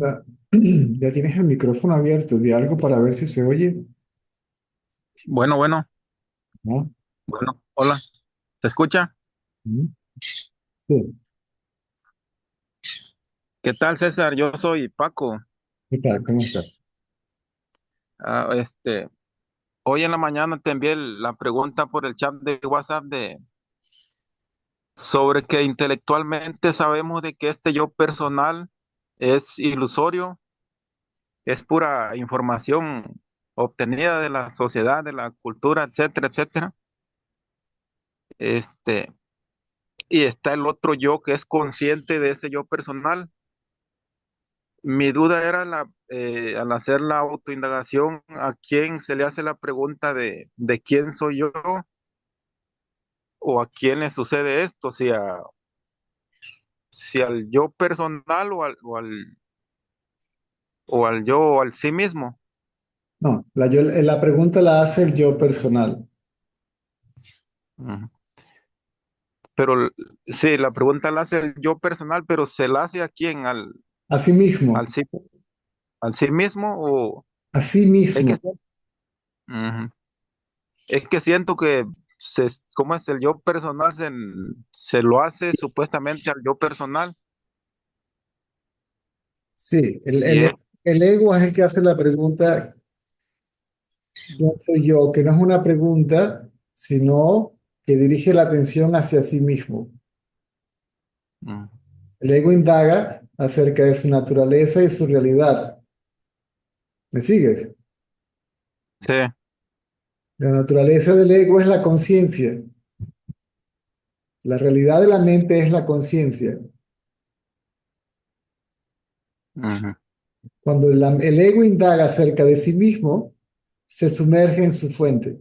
Ya ya tienes el micrófono abierto de algo para ver si se oye, Bueno, bueno, ¿no? bueno, hola, ¿se escucha? Mm. Sí. ¿Qué tal, César? Yo soy Paco. ¿Qué tal? ¿Cómo estás? Ah, hoy en la mañana te envié la pregunta por el chat de WhatsApp sobre que intelectualmente sabemos de que este yo personal es ilusorio, es pura información obtenida de la sociedad, de la cultura, etcétera, etcétera. Este, y está el otro yo que es consciente de ese yo personal. Mi duda era al hacer la autoindagación, ¿a quién se le hace la pregunta de quién soy yo o a quién le sucede esto? Si al yo personal o al yo o al sí mismo. No, la pregunta la hace el yo personal. Ujú. Pero sí, la pregunta la hace el yo personal, pero ¿se la hace a quién? Así mismo, ¿Al sí, al sí mismo? O así es que, mismo. ujú. Es que siento que ¿cómo es el yo personal? Se lo hace supuestamente al yo personal. Sí, Y es, el ego es el que hace la pregunta, ¿quién soy yo? Que no es una pregunta, sino que dirige la atención hacia sí mismo. mm, El ego indaga acerca de su naturaleza y su realidad. ¿Me sigues? sí, La naturaleza del ego es la conciencia. La realidad de la mente es la conciencia. ujú, Cuando el ego indaga acerca de sí mismo, se sumerge en su fuente.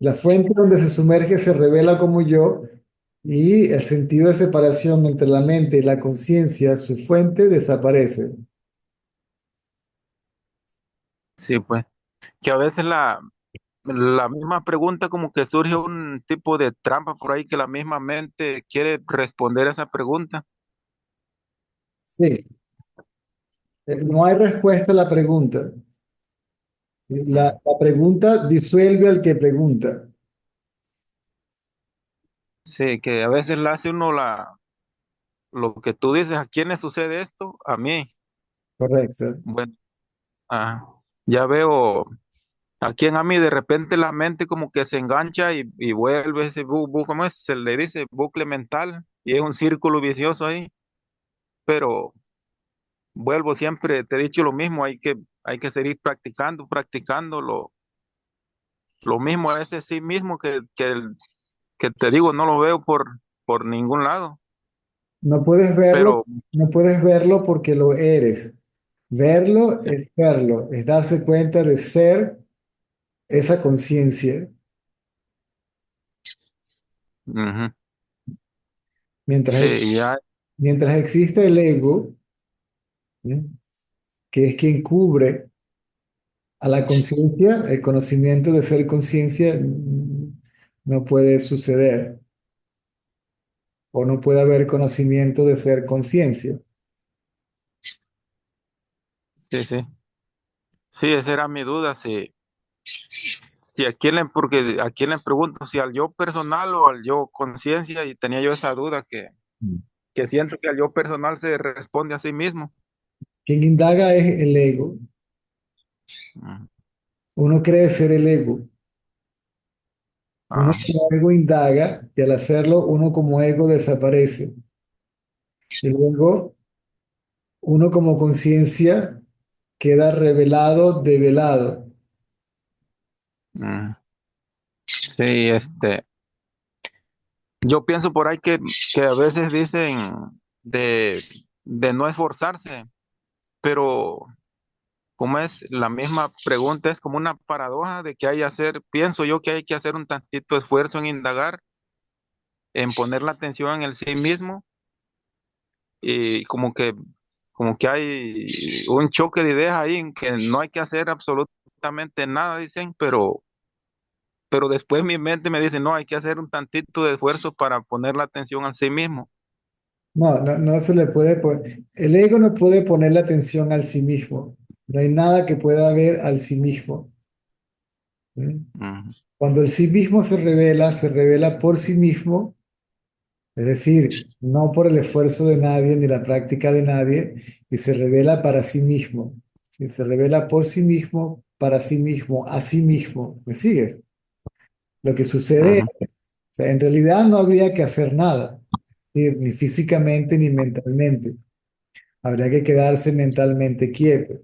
La fuente donde se sumerge se revela como yo y el sentido de separación entre la mente y la conciencia, su fuente, desaparece. sí, pues, que a veces la misma pregunta como que surge un tipo de trampa por ahí que la misma mente quiere responder a esa pregunta. Sí, no hay respuesta a la pregunta. Mm, La pregunta disuelve al que pregunta. sí, que a veces la hace uno lo que tú dices, ¿a quién le sucede esto? A mí. Correcto. Bueno, ya veo a quién a mí de repente la mente como que se engancha y vuelve ese ¿cómo es? Se le dice bucle mental y es un círculo vicioso ahí, pero vuelvo siempre, te he dicho lo mismo, hay que seguir practicando, practicando lo mismo a ese sí mismo que te digo, no lo veo por ningún lado, No puedes verlo, pero no puedes verlo porque lo eres. Verlo, es darse cuenta de ser esa conciencia. ujú, Mientras, sí, ya, mientras existe el ego, ¿sí? Que es quien cubre a la conciencia, el conocimiento de ser conciencia no puede suceder o no puede haber conocimiento de ser conciencia. sí, sí, sí, esa era mi duda, si a quién porque a quién le pregunto, si al yo personal o al yo conciencia, y tenía yo esa duda que siento que al yo personal se responde a sí mismo. Quien indaga es el ego. Ujú. Uno cree ser el ego. Uno Ah, como ego indaga y al hacerlo uno como ego desaparece. Y luego uno como conciencia queda revelado, develado. mm, sí, yo pienso por ahí que a veces dicen de, de no esforzarse, pero como es la misma pregunta, es como una paradoja de que hay que hacer, pienso yo que hay que hacer un tantito esfuerzo en indagar, en poner la atención en el sí mismo, y como que hay un choque de ideas ahí en que no hay que hacer absolutamente nada, dicen, pero después mi mente me dice, no, hay que hacer un tantito de esfuerzo para poner la atención al sí mismo. No se le puede poner. El ego no puede poner la atención al sí mismo. No hay nada que pueda ver al sí mismo. ¿Mm? Ujú, Cuando el sí mismo se revela por sí mismo, es decir, no por el esfuerzo de nadie ni la práctica de nadie, y se revela para sí mismo. ¿Sí? Se revela por sí mismo, para sí mismo, a sí mismo. ¿Me sigues? Lo que sucede, ujú, o sea, en realidad no habría que hacer nada, ¿sí? Ni físicamente ni mentalmente. Habría que quedarse mentalmente quieto.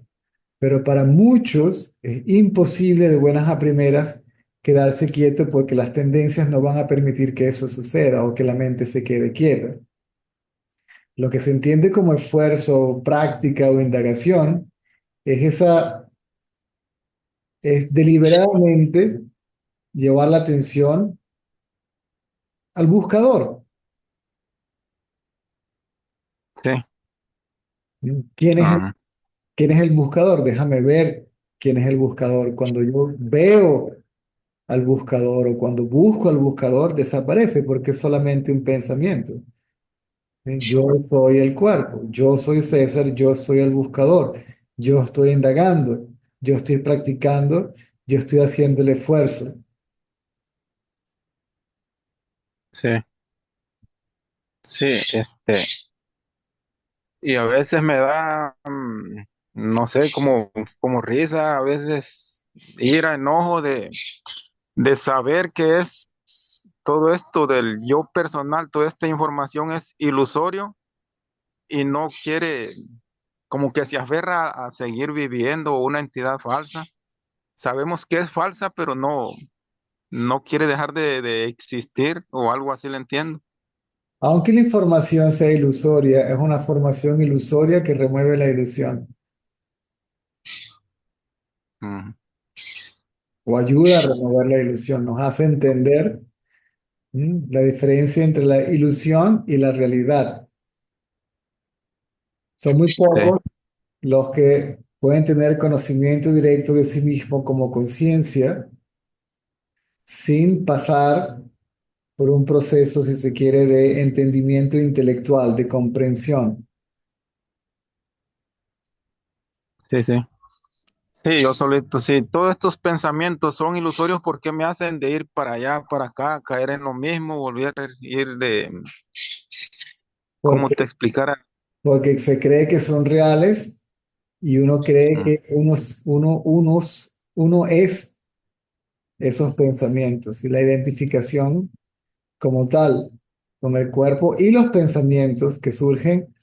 Pero para muchos es imposible de buenas a primeras quedarse quieto porque las tendencias no van a permitir que eso suceda o que la mente se quede quieta. Lo que se entiende como esfuerzo, práctica o indagación es deliberadamente llevar la atención al buscador. sí, ¿Quién es, ujú, quién es el buscador? Déjame ver quién es el buscador. Cuando yo veo al buscador o cuando busco al buscador, desaparece porque es solamente un pensamiento. ¿Sí? Yo soy el cuerpo, yo soy César, yo soy el buscador, yo estoy indagando, yo estoy practicando, yo estoy haciendo el esfuerzo. sí, sí, y a veces me da, no sé, como risa, a veces ira, enojo de saber que es todo esto del yo personal, toda esta información es ilusorio y no quiere, como que se aferra a seguir viviendo una entidad falsa. Sabemos que es falsa, pero no quiere dejar de existir o algo así, le entiendo. Aunque la información sea ilusoria, es una formación ilusoria que remueve la ilusión Ujú, o ayuda a remover la ilusión, nos hace entender la diferencia entre la ilusión y la realidad. Son muy sí, pocos los que pueden tener conocimiento directo de sí mismo como conciencia sin pasar por un proceso, si se quiere, de entendimiento intelectual, de comprensión. sí, sí. Sí, yo solito, sí, todos estos pensamientos son ilusorios porque me hacen de ir para allá, para acá, caer en lo mismo, volver a ir ¿cómo te Porque, explicara? porque se cree que son reales y uno cree Mm, que uno es esos pensamientos y la identificación como tal con el cuerpo y los pensamientos que surgen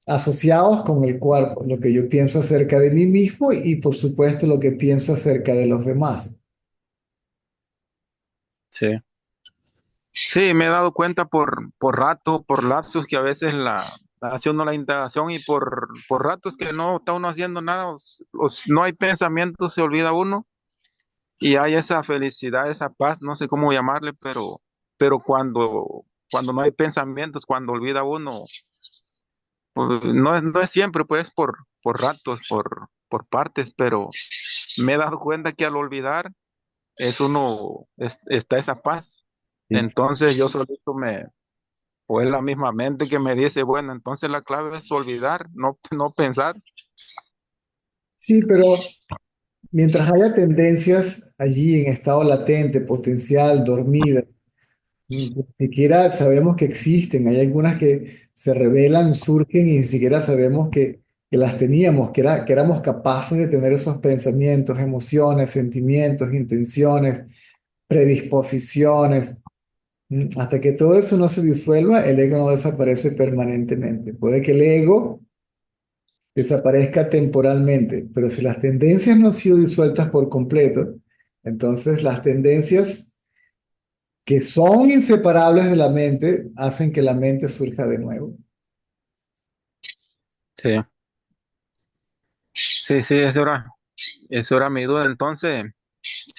asociados con el cuerpo, lo que yo pienso acerca de mí mismo y por supuesto lo que pienso acerca de los demás. sí. Sí, me he dado cuenta por rato, por lapsos que a veces hace uno la indagación y por ratos que no está uno haciendo nada, no hay pensamientos, se olvida uno y hay esa felicidad, esa paz, no sé cómo llamarle, pero cuando no hay pensamientos, cuando olvida uno, pues, no es siempre, pues por ratos, por partes, pero me he dado cuenta que al olvidar está esa paz. Sí, Entonces yo solito o es la misma mente que me dice, bueno, entonces la clave es olvidar, no pensar. sí, pero mientras haya tendencias allí en estado latente, potencial, dormida, ni siquiera sabemos que existen. Hay algunas que se revelan, surgen y ni siquiera sabemos que las teníamos, que éramos capaces de tener esos pensamientos, emociones, sentimientos, intenciones, predisposiciones. Hasta que todo eso no se disuelva, el ego no desaparece permanentemente. Puede que el ego desaparezca temporalmente, pero si las tendencias no han sido disueltas por completo, entonces las tendencias que son inseparables de la mente hacen que la mente surja de nuevo. Sí, sí, sí, eso era mi duda. Entonces,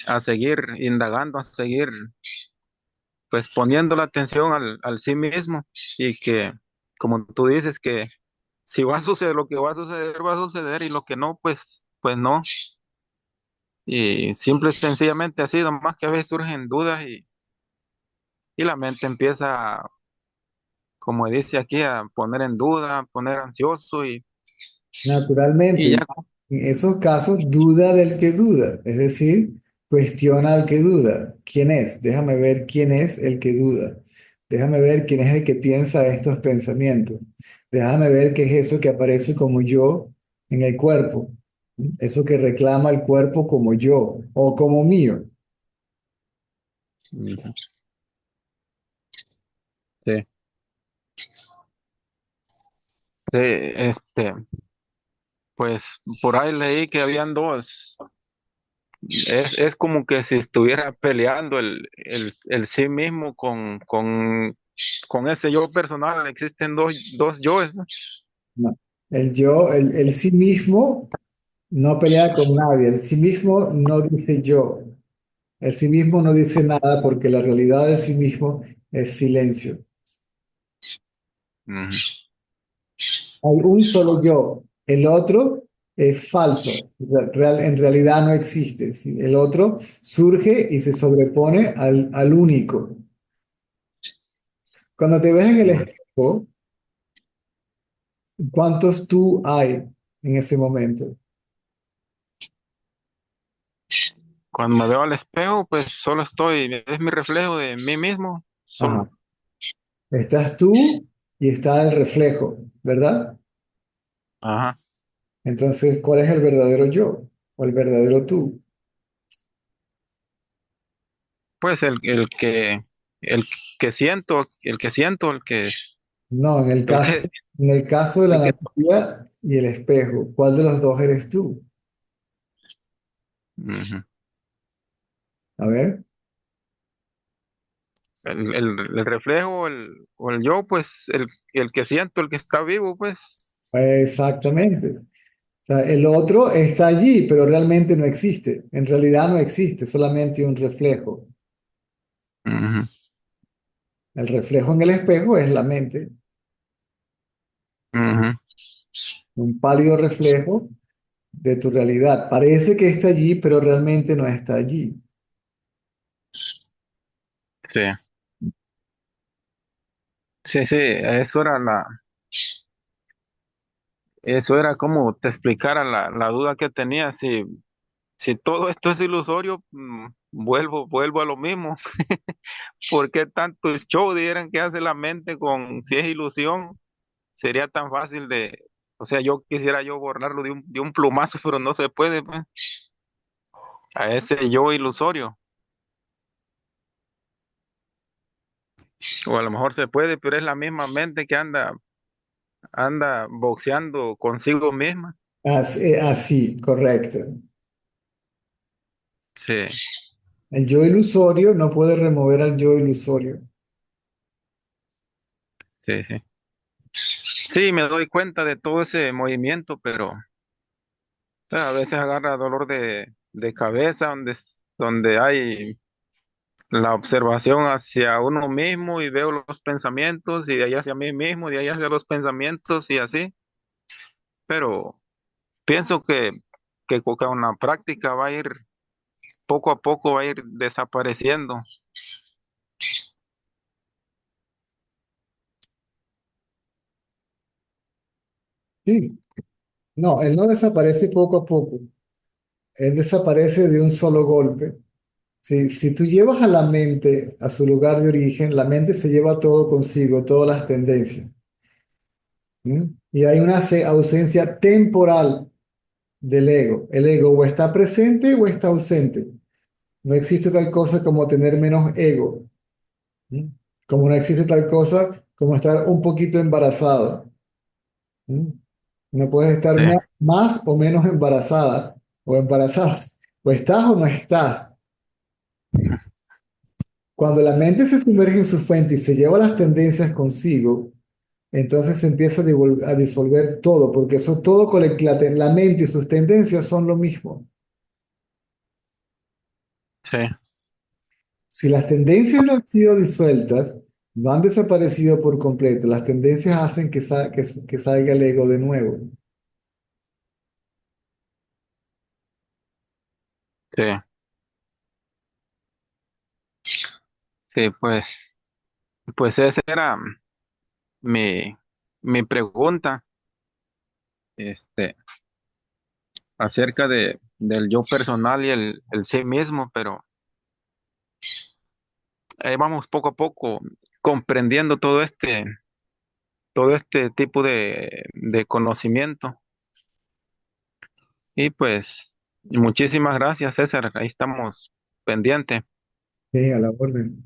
a seguir indagando, a seguir pues poniendo la atención al sí mismo y que, como tú dices, que si va a suceder lo que va a suceder y lo que no, pues no. Y simple y sencillamente así, más que a veces surgen dudas y la mente empieza como dice aquí, a poner en duda, a poner ansioso y Naturalmente, ya. en esos casos duda del que duda, es decir, cuestiona al que duda. ¿Quién es? Déjame ver quién es el que duda. Déjame ver quién es el que piensa estos pensamientos. Déjame ver qué es eso que aparece como yo en el cuerpo. Eso que reclama el cuerpo como yo o como mío. Ujú. Sí. Sí, pues por ahí leí que habían dos. Es como que si estuviera peleando el sí mismo con ese yo personal. Existen dos yoes, ¿no? No. El yo, el sí mismo no pelea con nadie. El sí mismo no dice yo. El sí mismo no dice nada porque la realidad del sí mismo es silencio. Ujú. Hay un solo yo. El otro es falso. En realidad no existe. ¿Sí? El otro surge y se sobrepone al único. Cuando te ves en el Ujú. espejo, ¿cuántos tú hay en ese momento? Cuando me veo al espejo, pues solo es mi reflejo de mí mismo. Ajá. Estás tú y está el reflejo, ¿verdad? Ajá. Entonces, ¿cuál es el verdadero yo o el verdadero tú? Pues el que siento, No, el que, en el caso de la el que, analogía y el espejo, ¿cuál de los dos eres tú? ujú. A ver, El reflejo, o el yo, pues el que siento, el que está vivo, pues. exactamente. O sea, el otro está allí, pero realmente no existe. En realidad no existe, solamente un reflejo. Ujú. El reflejo en el espejo es la mente, Ujú. un pálido reflejo de tu realidad. Parece que está allí, pero realmente no está allí. Sí, sí, sí, eso era como te explicara la duda que tenía. Si todo esto es ilusorio, vuelvo a lo mismo. ¿Por qué tanto show dieran que hace la mente si es ilusión? Sería tan fácil o sea, yo quisiera yo borrarlo de un plumazo, pero no se puede, pues, a ese yo ilusorio. O a lo mejor se puede, pero es la misma mente que anda boxeando consigo misma. Así, correcto. Sí, El yo ilusorio no puede remover al yo ilusorio. sí, sí. Sí, me doy cuenta de todo ese movimiento, pero a veces agarra dolor de cabeza donde hay la observación hacia uno mismo y veo los pensamientos y de ahí hacia mí mismo, de ahí hacia los pensamientos y así. Pero pienso que con la práctica va a ir, poco a poco va a ir desapareciendo. Sí, no, él no desaparece poco a poco. Él desaparece de un solo golpe. Si tú llevas a la mente a su lugar de origen, la mente se lleva todo consigo, todas las tendencias. ¿Mm? Y hay una ausencia temporal del ego. El ego o está presente o está ausente. No existe tal cosa como tener menos ego. ¿Mm? Como no existe tal cosa como estar un poquito embarazado. ¿Mm? No puedes estar Sí, más o menos embarazada o embarazadas. O estás o no estás. Cuando la mente se sumerge en su fuente y se lleva las tendencias consigo, entonces se empieza a disolver todo, porque eso todo la mente y sus tendencias son lo mismo. sí, Si las tendencias no han sido disueltas, no han desaparecido por completo, las tendencias hacen que salga el ego de nuevo. sí, sí, pues ese era. mi, mi pregunta, este, acerca del yo personal y el sí mismo, pero ahí vamos poco a poco comprendiendo todo este tipo de conocimiento. Y pues, muchísimas gracias, César. Ahí estamos pendientes. A la orden.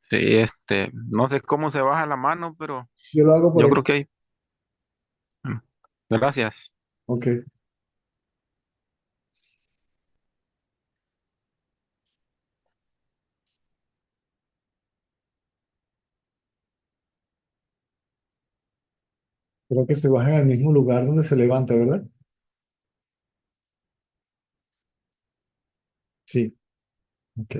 Sí, no sé cómo se baja la mano, pero Yo lo hago por yo aquí. creo que hay. Mm, Gracias. Ok. Creo que se baja en el mismo lugar donde se levanta, ¿verdad? Sí. Ok.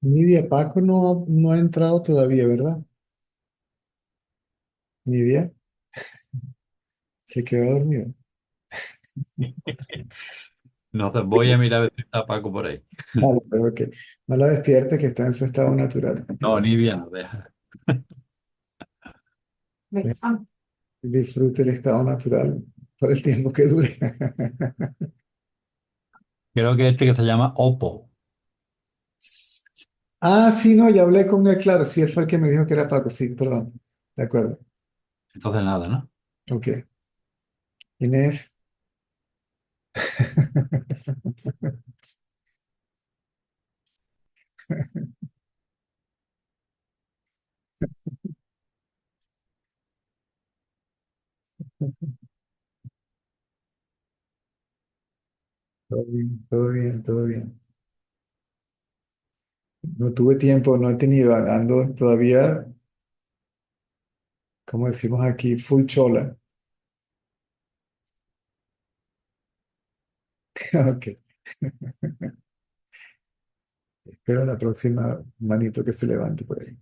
Nidia, Paco no ha entrado todavía, ¿verdad? Nidia se quedó dormida. No, voy a mirar a ver si está Paco por ahí. Vale, pero que no la despierte, que está en su estado natural. No, Nidia no deja. Disfrute el estado natural por el tiempo que dure. Creo que este que se llama Oppo. Ah, sí, no, ya hablé con él, claro, sí, él fue el que me dijo que era Paco, sí, perdón. De acuerdo. Entonces nada, ¿no? Ok. Inés. Todo bien, todo bien, todo bien. No tuve tiempo, no he tenido, ando todavía, como decimos aquí, full chola. Ok, espero la próxima manito que se levante por ahí.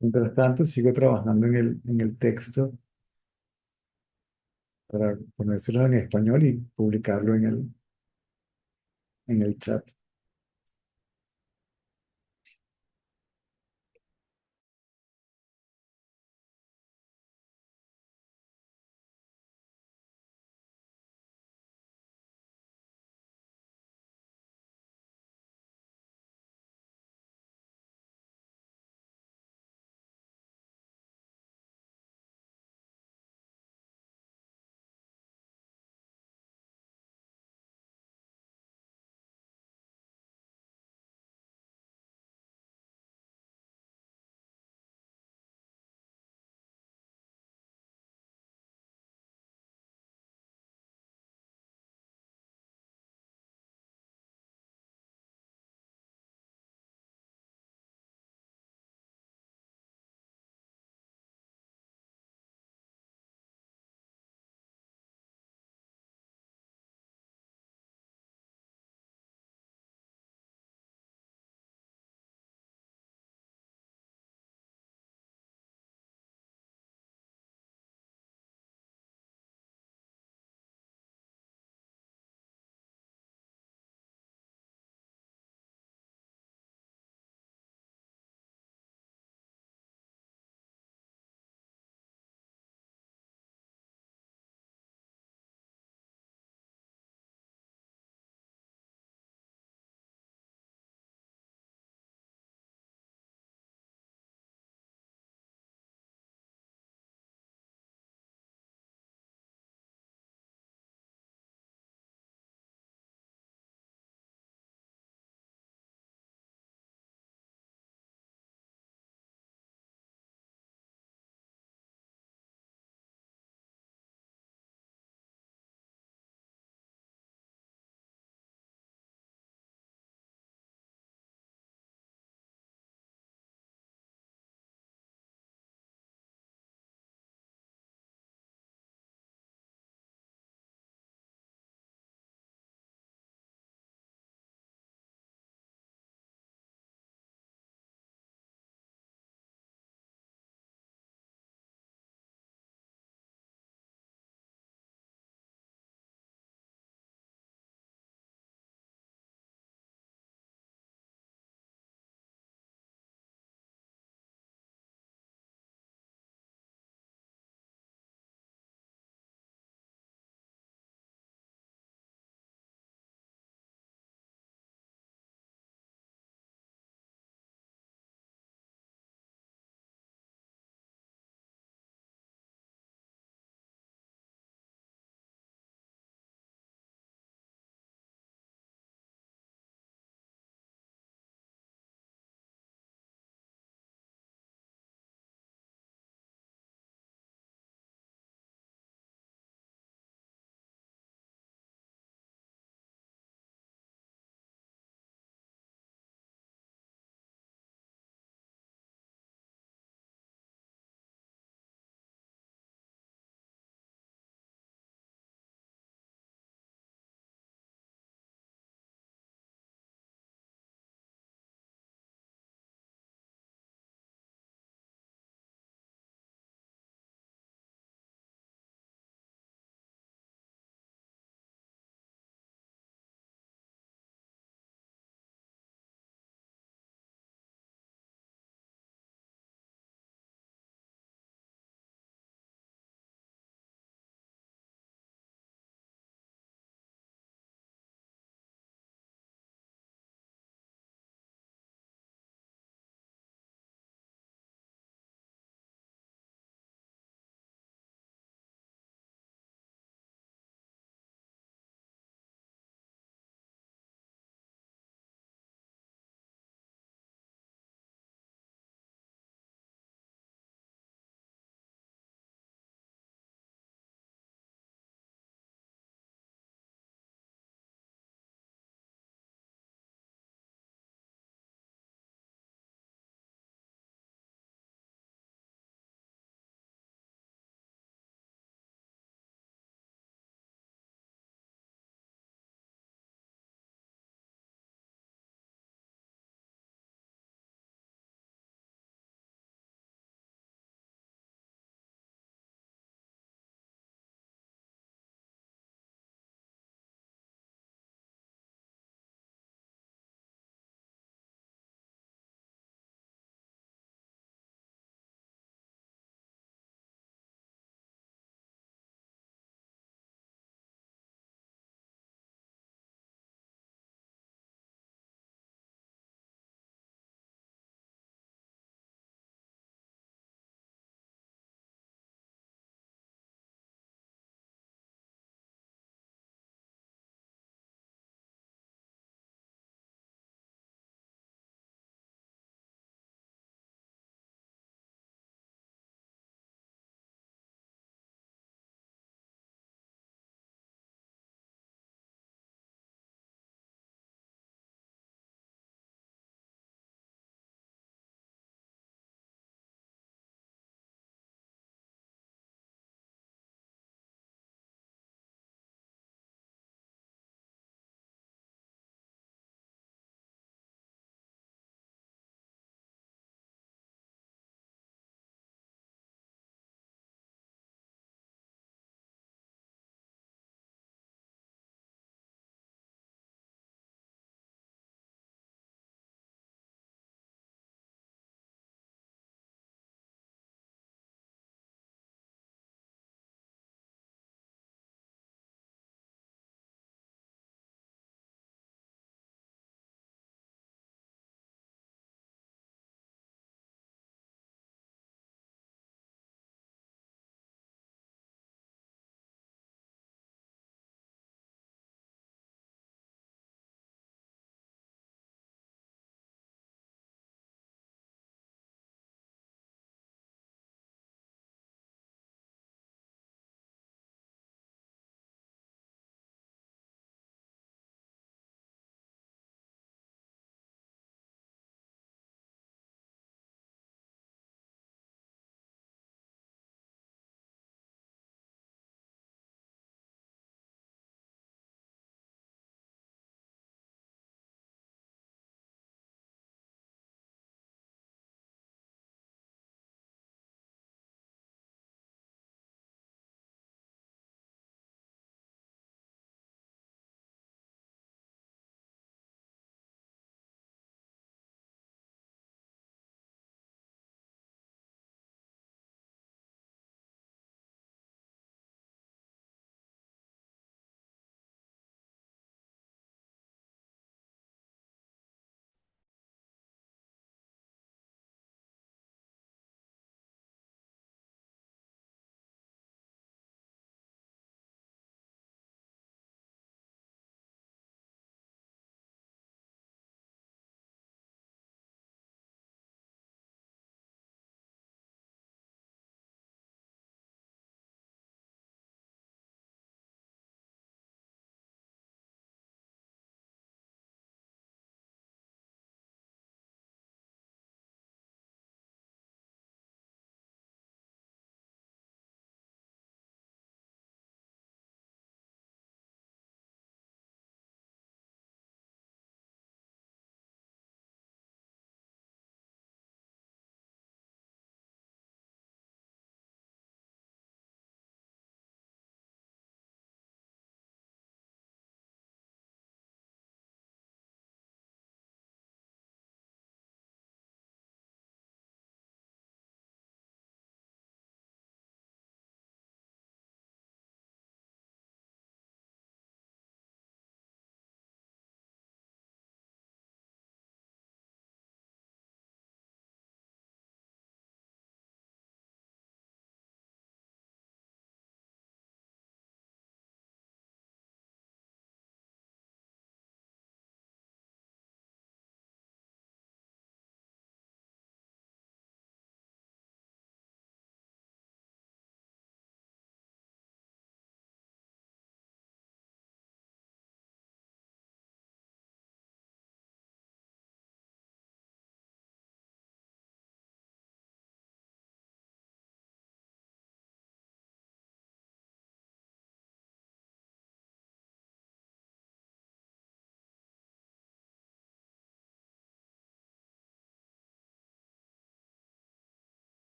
Mientras tanto, sigo trabajando en el texto para ponérselo en español y publicarlo en el chat.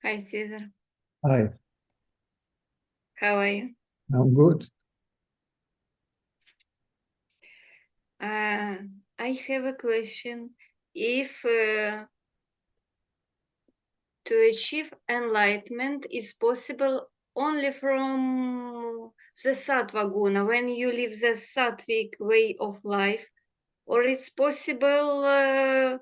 Hi, Caesar. Hi, How are you? I'm good. I have a question. If to achieve enlightenment is possible only from the sattva guna, when you live the sattvic way of life, or it's possible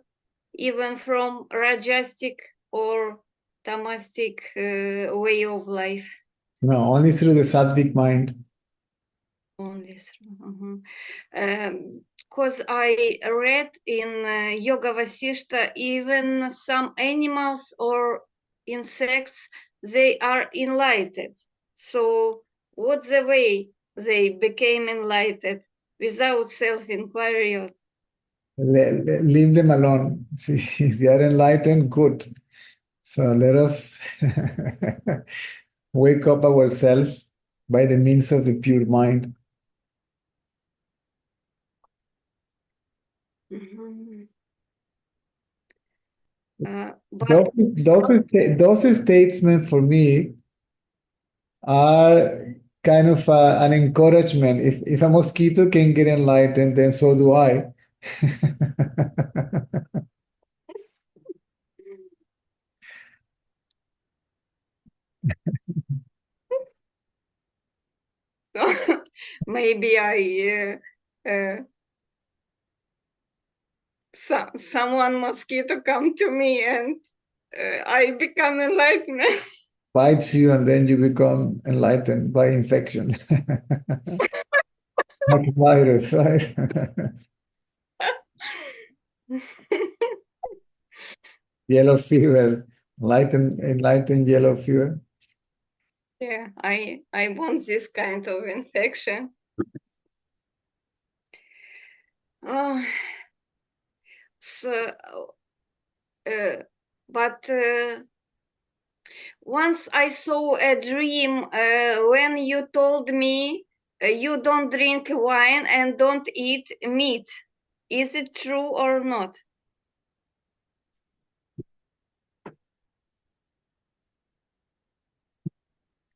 even from rajasic or tamastic way of life? No, only through the sattvic mind. Only through. Because I read in Yoga Vasishta, even some animals or insects, they are enlightened. So what's the way they became enlightened without self-inquiry? Leave them alone. See, if they are enlightened, good. So let us wake up ourselves by the means of the pure mind. Mhm. Those statements for me are kind of an encouragement. If a mosquito can get enlightened, then so do I. So maybe someone mosquito come to me and I become enlightened. Bites you and then you become enlightened by infection. Like a virus, right? Yellow fever, enlightened yellow fever. Yeah, I want this kind of infection. Oh, so, but once I saw a dream when you told me you don't drink wine and don't eat meat. Is it true or not?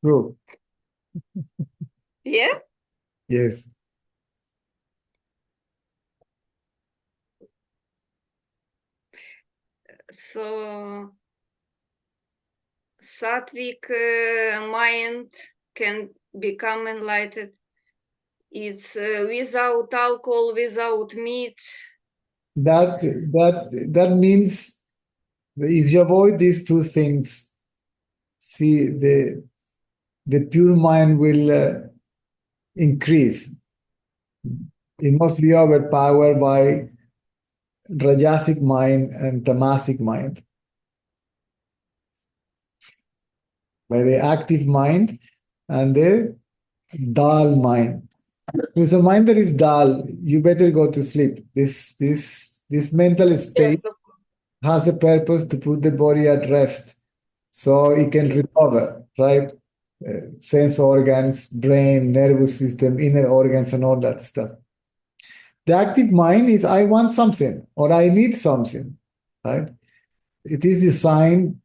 True. Yeah. Yes. So sattvic mind can become enlightened. It's without alcohol, without meat. That means that if you avoid these two things, see the pure mind will increase. It must be overpowered by rajasic mind and tamasic mind. By the active mind and the dull mind. With a mind that is dull, you better go to sleep. This mental state Yes. has a purpose to put the body at rest so it can recover, right? Sense organs, brain, nervous system, inner organs, and all that stuff. The active mind is I want something or I need something, right? It is designed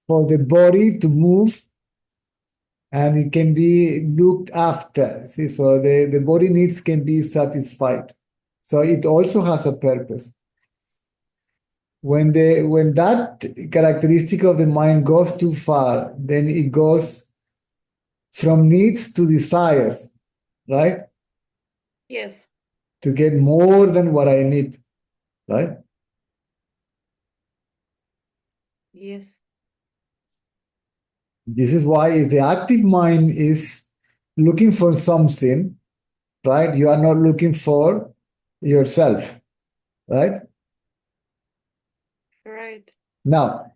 for the body to move and it can be looked after. See, so the body needs can be satisfied. So it also has a purpose. When that characteristic of the mind goes too far, then it goes from needs to desires, right? Yes. To get more than what I need, right? Yes. This is why if the active mind is looking for something, right? You are not looking for yourself, right? Right. Now,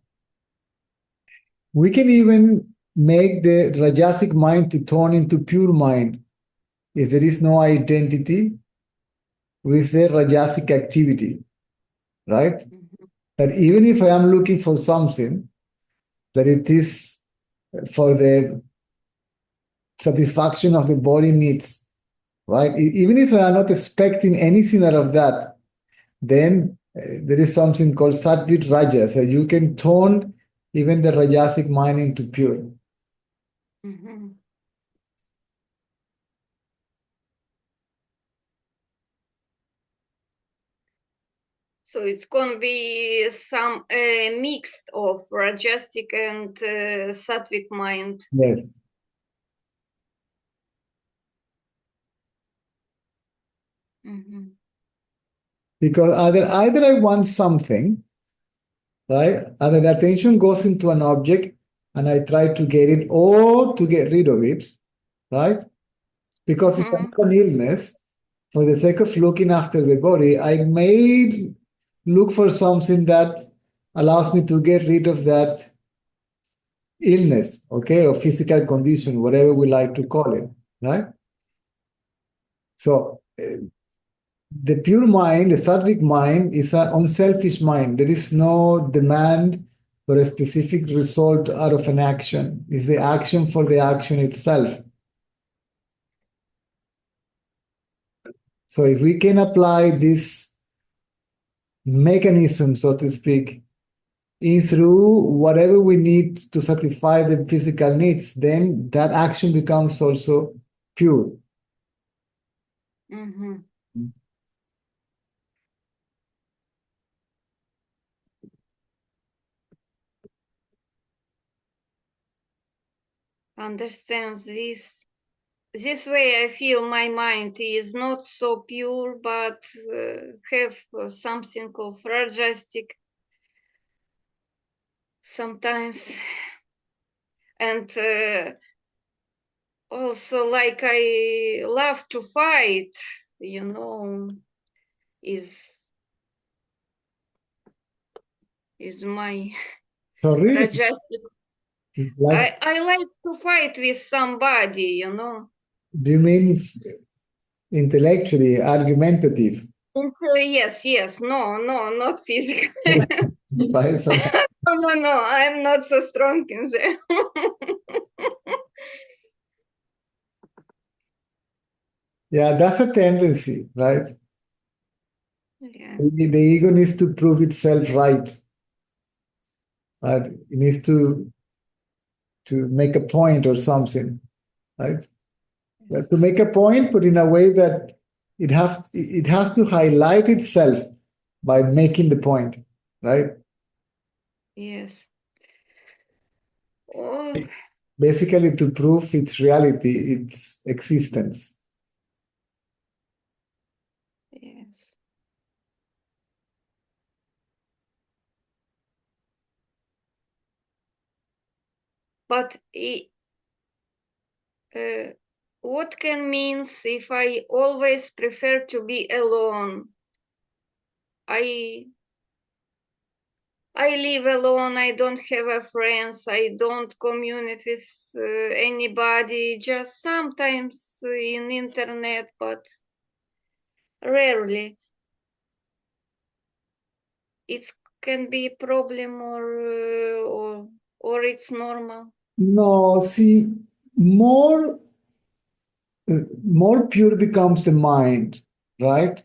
we can even make the rajasic mind to turn into pure mind if there is no identity with the rajasic activity, right? Mhm. That even if I am looking for something, that it is for the satisfaction of the body needs, right? Even if I am not expecting anything out of that, then there is something called sattvic rajas. You can turn even the rajasic mind into pure. Mhm. So it's gonna be some mix of Rajasic and Sattvic mind. Yes. Mhm. Because either I want something, right? Either the attention goes into an object and I try to get it or to get rid of it, right? Because if I Mhm. have an illness, for the sake of looking after the body, I may look for something that allows me to get rid of that illness, okay, or physical condition, whatever we like to call it, right? So the pure mind, the sattvic mind, is an unselfish mind. There is no demand for a specific result out of an action. It's the action for the action itself. So if we can apply this mechanism, so to speak, in through whatever we need to satisfy the physical needs, then that action becomes also pure. Mhm. Understands this. This way I feel my mind is not so pure, but have something of Rajasic sometimes. And also like I love to fight, is my Sorry, Rajasic. like, I like to fight with somebody, do you mean intellectually, argumentative? Yes, no, not physically. By some, No, I'm not so strong in there. yeah, that's a tendency, right? Yeah. The ego needs to prove itself right. Right? It needs to make a point or something, right? To make a point, but in a way that it has to highlight itself by making the point, right? Yes. Oh, Basically to prove its reality, its existence. yes. But what can means if I always prefer to be alone? I live alone. I don't have a friends. I don't communicate with anybody. Just sometimes in internet, but rarely. It can be a problem or it's normal. No, see, more pure becomes the mind, right?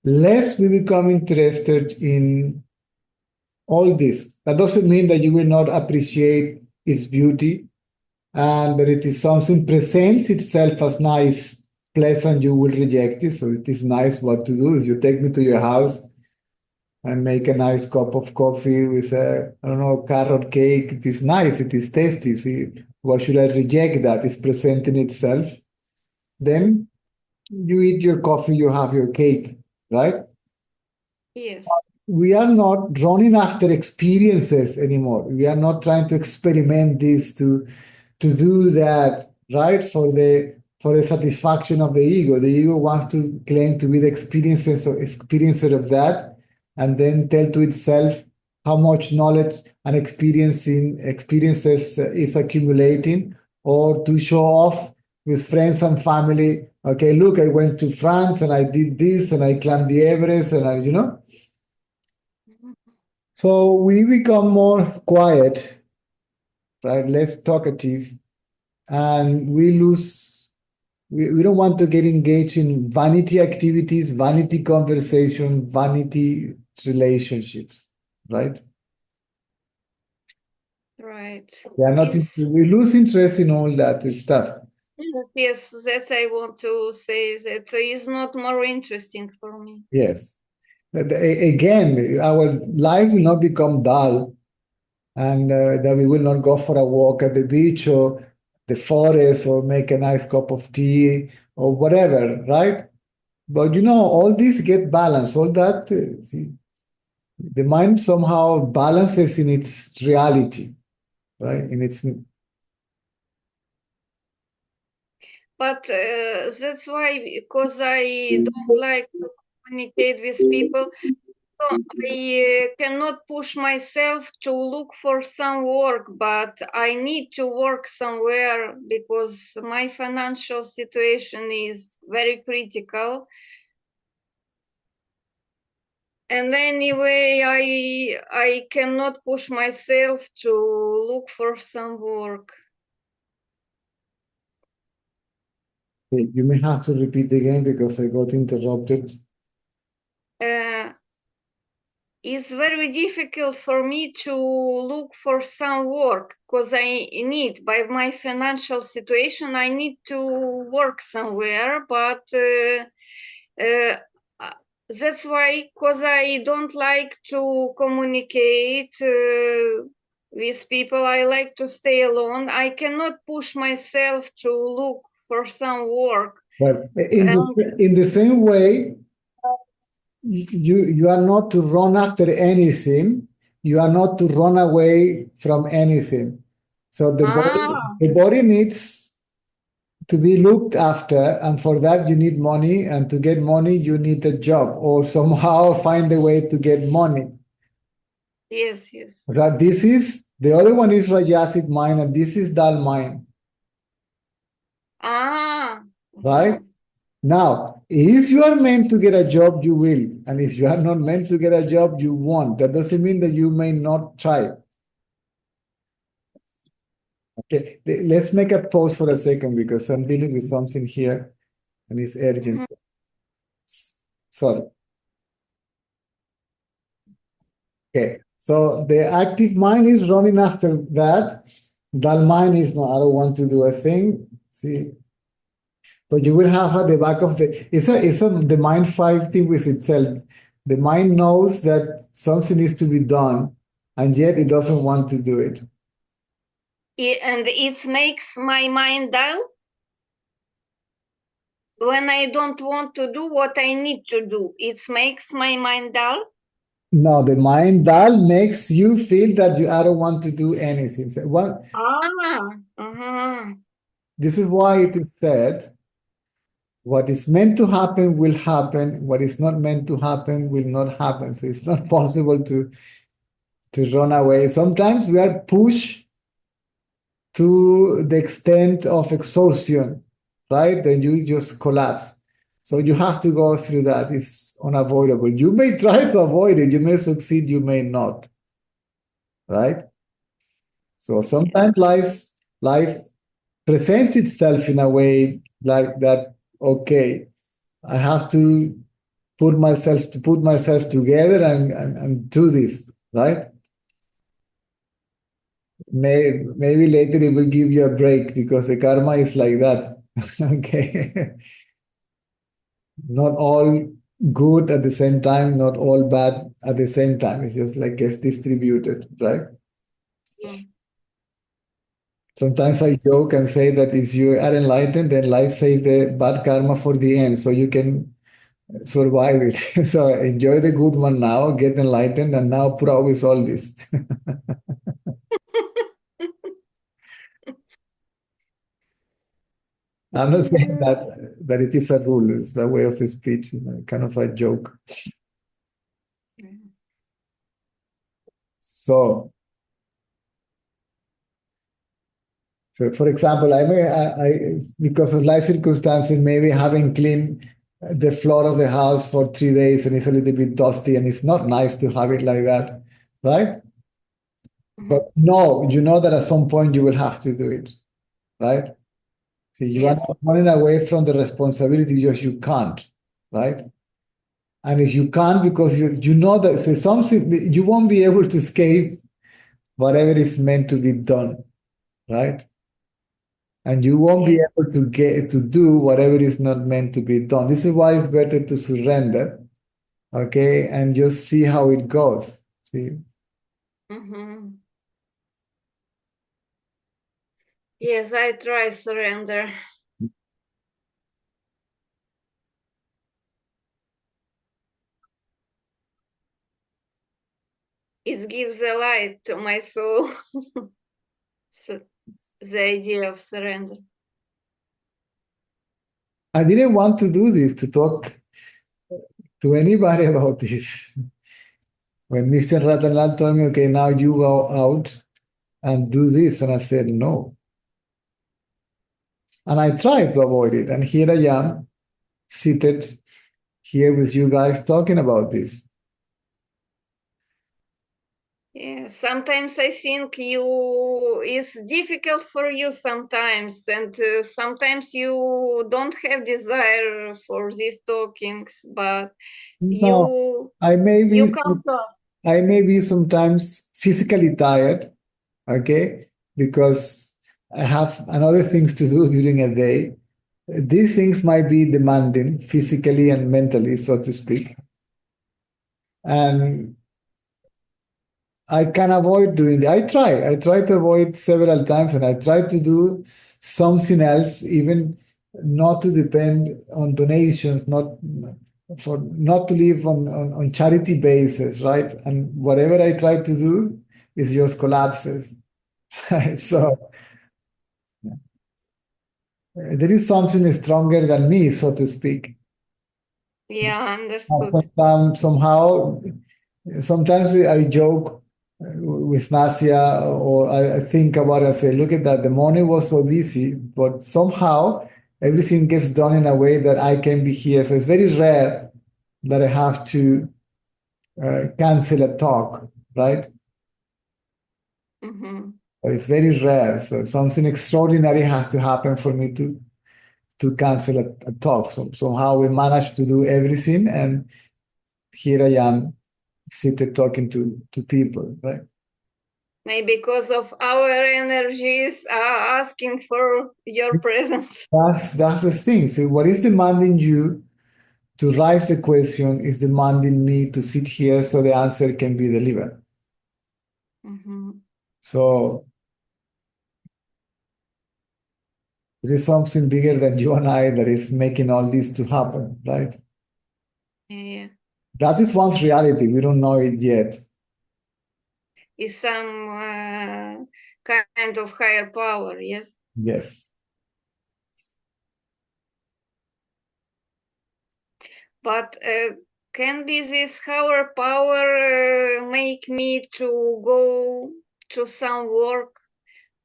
Less we become interested in all this. That doesn't mean that you will not appreciate its beauty and that it is something presents itself as nice, pleasant, you will reject it. So it is nice what to do. If you take me to your house and make a nice cup of coffee with a, I don't know, carrot cake, it is nice, it is tasty. See, why should I reject that? It's presenting itself. Then you eat your coffee, you have your cake, right? Yes. We are not running after experiences anymore. We are not trying to experiment this to do that, right? For the satisfaction of the ego. The ego wants to claim to be the experiencer of that, and then tell to itself how much knowledge and experiences is accumulating, or to show off with friends and family. Okay, look, I went to France and I did this and I climbed the Everest and I. So we become more quiet, right? Less talkative, and we lose we don't want to get engaged in vanity activities, vanity conversation, vanity relationships, right? Right. We are not, Is we lose interest in all that stuff. yes, that I want to say that is not more interesting for me. Yes. But again, our life will not become dull, and that we will not go for a walk at the beach or the forest or make a nice cup of tea or whatever, right? But you know, all this get balanced. All that, see, the mind somehow balances in its reality, right? In its But that's why, because I don't like to communicate with people, so I cannot push myself to look for some work, but I need to work somewhere because my financial situation is very critical. And anyway, I cannot push myself to look for some work. you may have to repeat again because I got interrupted. It's very difficult for me to look for some work because I need, by my financial situation, I need to work somewhere, but that's why, because I don't like to communicate with people, I like to stay alone. I cannot push myself to look for some work. But in the same way, you are not to run after anything. You are not to run away from anything. So the body needs to be looked after, and for that you need money, and to get money you need a job or somehow find a way to get money. Yes, yes. Right? This is the other one is Rajasic mind, and this is dull mind. Right? Now, if you are meant to get a job, you will. And if you are not meant to get a job, you won't. That doesn't mean that you may not try. Okay, let's make a pause for a second because I'm dealing with something here and it's urgent. Sorry. Okay, so the active mind is running after that. Dull mind is not, I don't want to do a thing. See? But you will have at the back of the mind five thing with itself. The mind knows that something needs to be done, and yet it doesn't want to do it. And it makes my mind dull when I don't want to do what I need to do. It makes my mind dull. No, the mind dull makes you feel that I don't want to do anything. So this is why it is said, what is meant to happen will happen. What is not meant to happen will not happen. So it's not possible to run away. Sometimes we are pushed to the extent of exhaustion, right? Then you just collapse. So you have to go through that. It's unavoidable. You may try to avoid it. You may succeed. You may not, right? So sometimes life presents itself in a way like that. Okay, I have to put myself together and do this, right? Maybe later it will give you a break because the karma is like that. Okay. Not all good at the same time, not all bad at the same time. It's just like gets distributed, right? Sometimes I joke and say that if you are enlightened, then life saves the bad karma for the end, so you can survive it. So enjoy the good one now, get enlightened, and now put out with all this. I'm not saying that it is a rule, it's a way of speech, kind of a joke. So for example, I because of life circumstances, maybe having cleaned the floor of the house for 3 days and it's a little bit dusty and it's not nice to have it like that, right? But no, you know that at some point you will have to do it, right? See, you are Yes. not running away from the responsibility, just you can't, right? And if you can't, because you know that, so something, you won't be able to escape whatever is meant to be done, right? And you won't be Yes. able to get to do whatever is not meant to be done. This is why it's better to surrender, okay, and just see how it goes. See, Mm-hmm. Yes, I try surrender. It gives a light to my soul. So, the idea of surrender. I didn't want to do this, to talk to anybody about this. When Mr. Ratanlal told me, okay, now you go out and do this, and I said no. And I tried to avoid it. And here I am, seated here with you guys talking about this. Yeah, sometimes I think it's difficult for you sometimes, and sometimes you don't have desire for these talkings, but No, you I may you be, come talk. I may be sometimes physically tired, okay, because I have another things to do during a day. These things might be demanding physically and mentally, so to speak. And I can avoid doing that. I try to avoid several times, and I try to do something else, even not to depend on donations, not to live on charity basis, right? And whatever I try to do is just collapses. So there is something stronger than me, so to speak. Yeah, understood. Somehow, sometimes I joke with Nasia, or I think about it and say, look at that, the morning was so busy, but somehow everything gets done in a way that I can be here. So it's very rare that I have to cancel a talk, right? Mm-hmm. But it's very rare. So something extraordinary has to happen for me to cancel a talk. So somehow we managed to do everything, and here I am seated talking to people, right? Maybe because of our energies are asking for your presence. That's the thing. So what is demanding you to raise the question is demanding me to sit here so the answer can be delivered. Mm-hmm. So there is something bigger than you and I that is making all this to happen, right? Yeah. That is one's reality. We don't know it yet. Is some kind of higher power, yes? Yes. But can be this higher power make me to go to some work,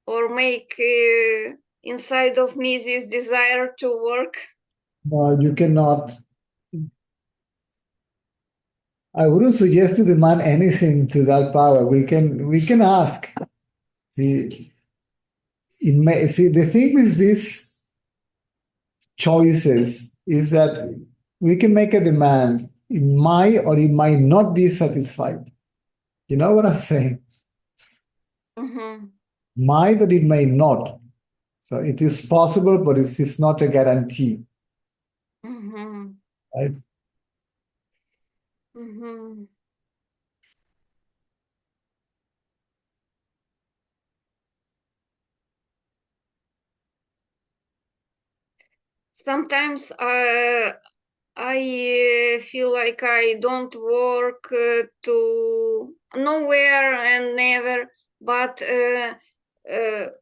or make inside of me this desire to work? No, you cannot. I wouldn't suggest to demand anything to that power. We can ask. See, the thing with these choices is that we can make a demand. It might or it might not be satisfied. You know what I'm saying? Mm-hmm. Might or it may not. So it is possible, but it is not a guarantee, Mm-hmm. right? Mm-hmm. Sometimes I feel like I don't work to nowhere and never, but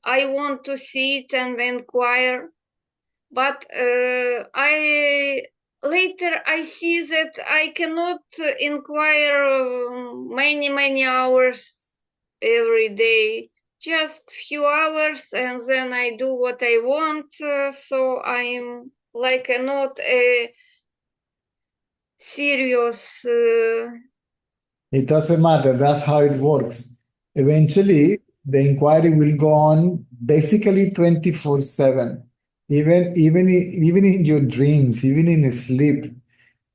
I want to sit and inquire. But I later I see that I cannot inquire many hours every day. Just few hours, and then I do what I want. So I'm like not a serious. It doesn't matter. That's how it works. Eventually, the inquiry will go on basically 24/7. Even in your dreams, even in sleep,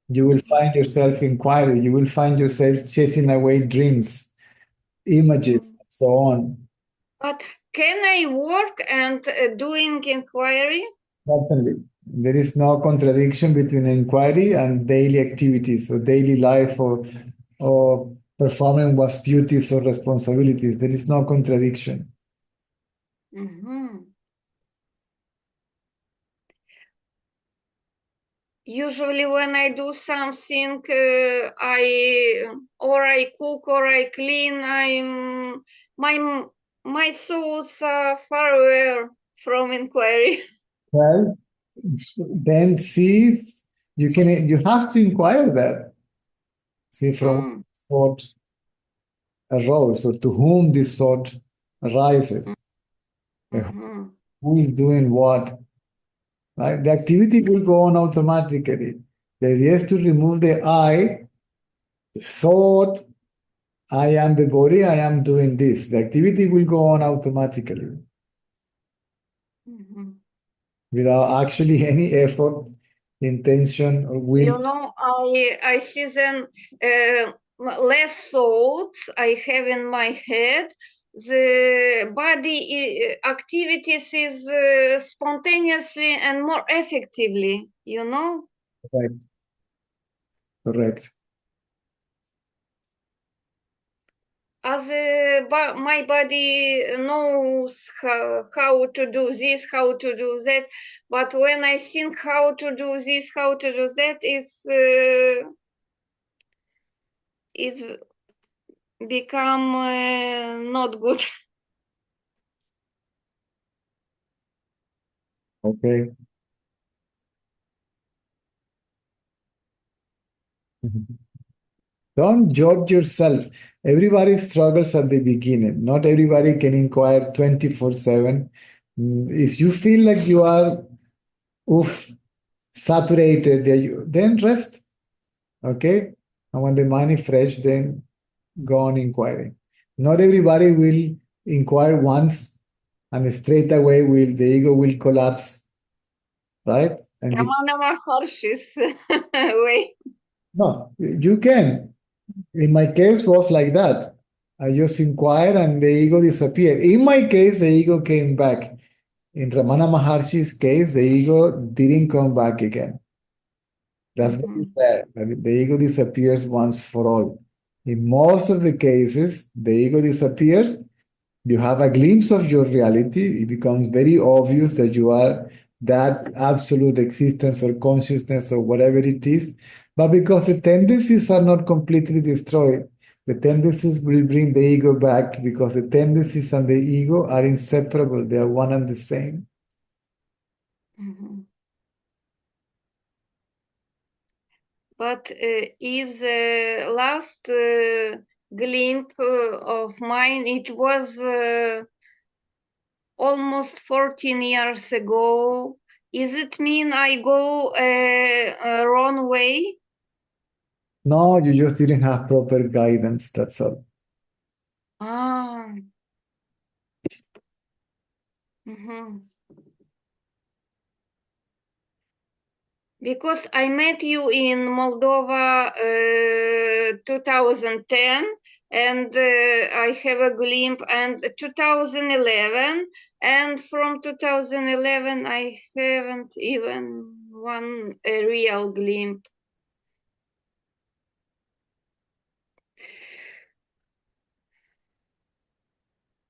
you will find yourself inquiring. You will find yourself chasing away dreams, images, and so on. But can I work and doing inquiry? Certainly, there is no contradiction between inquiry and daily activities or daily life or performing one's duties or responsibilities. There is no contradiction. Mhm. Usually when I do something, I cook or I clean, my thoughts are far away from inquiry. Well, then see if you have to inquire that. See from what thought arose or to whom this thought arises. Mhm. Who is doing what? Right? The activity will go on automatically. The idea is to remove the I, thought, I am the body, I am doing this. The activity will go on automatically Mhm. without actually any effort, intention, or will. You know, I see then less thoughts I have in my head. The body activities is spontaneously and more effectively, you know? Correct. Correct. As my body knows how to do this, how to do that, but when I think how to do this, how to do that, it's become not good. Okay. Don't judge yourself. Everybody struggles at the beginning. Not everybody can inquire 24/7. If you feel like you are oof, saturated, then rest. Okay? And when the mind is fresh, then go on inquiring. Not everybody will inquire once and straight away the ego will collapse, right? And Ramana Maharshi's way. no, you can. In my case was like that. I just inquired and the ego disappeared. In my case, the ego came back. In Ramana Maharshi's case, the ego didn't come back again. That's very rare. The ego disappears once for all. In most of the cases, the ego disappears. You have a glimpse of your reality. It becomes very obvious that you are that absolute existence or consciousness or whatever it is. But because the tendencies are not completely destroyed, the tendencies will bring the ego back because the tendencies and the ego are inseparable. They are one and the same. Mhm. But if the last glimpse of mine, it was almost 14 years ago, is it mean I go a wrong way? No, you just didn't have proper guidance. That's all. Ah. Mhm. Because I met you in Moldova 2010 and I have a glimpse and 2011 and from 2011 I haven't even one a real glimpse.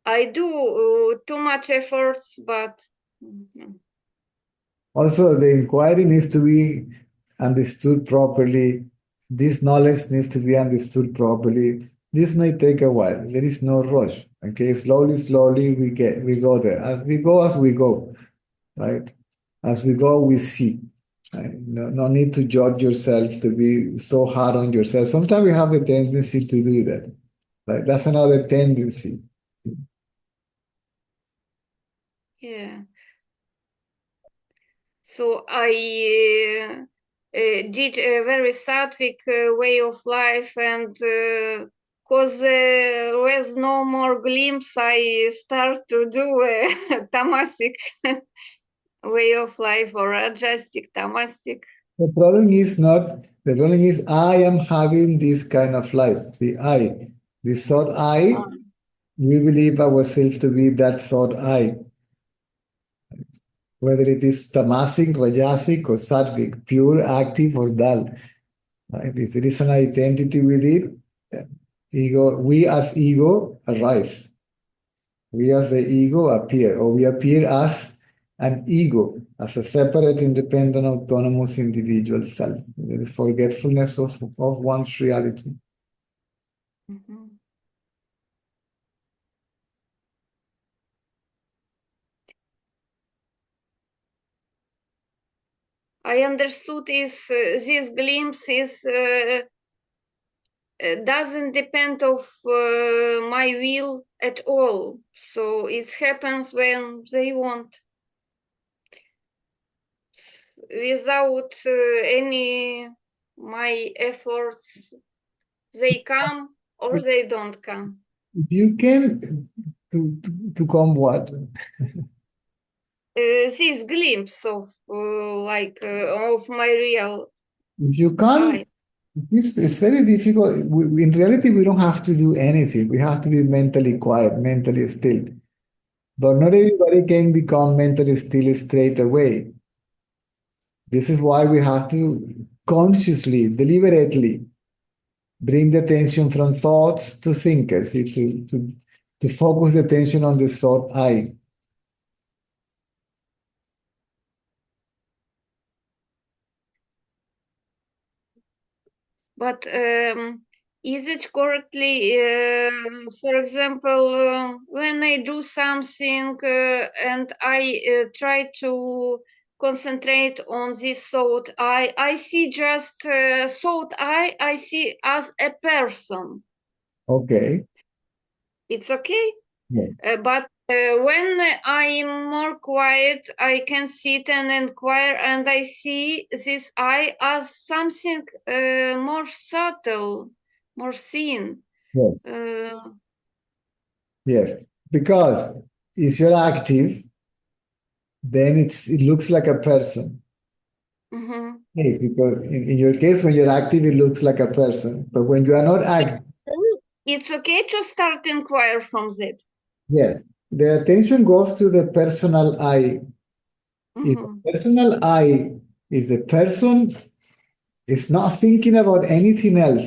I do too much efforts, but Also, the inquiry needs to be understood properly. This knowledge needs to be understood properly. This may take a while. There is no rush. Okay, slowly we go there. As we go, right? As we go, we see. Right? No need to judge yourself, to be so hard on yourself. Sometimes we have the tendency to do that. Right? That's another tendency. yeah. So I did a very sattvic way of life, and because there was no more glimpse, I start to do tamasic way of life or adjustic, tamastic. The problem is I am having this kind of life. See, this thought we believe ourselves to be that thought whether it is tamasic, rajasic, or sattvic, pure, active, or dull. Right? If there is an identity with it, we as ego arise. We as the ego appear, or we appear as an ego, as a separate, independent, autonomous individual self. There is forgetfulness of one's reality. Mhm. I understood this glimpse doesn't depend of my will at all. So it happens when they want, without any my efforts. They come or they don't come. You can to come what? This glimpse of of my real If you can't, I. this is very difficult. In reality, we don't have to do anything. We have to be mentally quiet, mentally still. But not everybody can become mentally still straight away. This is why we have to consciously, deliberately bring the attention from thoughts to thinkers, see, to focus the attention on the thought I. But is it correctly, for example, when I do something and I try to concentrate on this thought, I see just thought I see as a person. Okay. It's okay. Yeah. But when I'm more quiet, I can sit and inquire, and I see this I as something more subtle, more thin. Yes. Uh, Yes. Because if you're active, then it looks like a person. mhm. Yes, because in your case, when you're active, it looks like a person. But when you are not active, It's okay to start inquire from that. yes, the attention goes to the personal I. If the Mhm. personal I is the person is not thinking about anything else,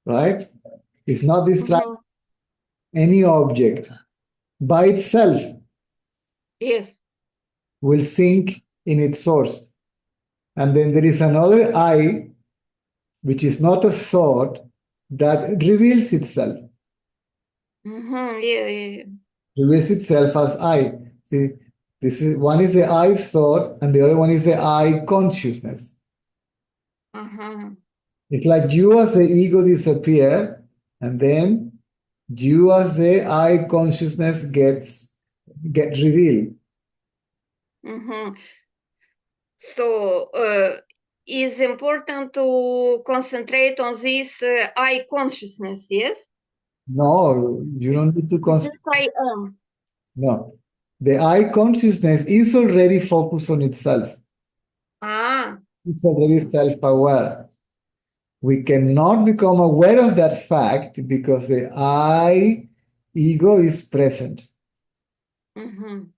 right? It's not distracted Mhm. any object by itself Yes. will sink in its source. And then there is another I, which is not a thought, that reveals itself, Mhm. Yeah, yeah. reveals itself as I. See, this is one is the I thought, and the other one is the I consciousness. Uh-huh. It's like you as the ego disappear, and then you as the I consciousness get revealed. Mhm. So it's important to concentrate on this I consciousness, yes? No, you don't need to This concentrate. I am. No, the I consciousness is already focused on itself. Ah, It's already self-aware. We cannot become aware of that fact because the I ego is present. mhm.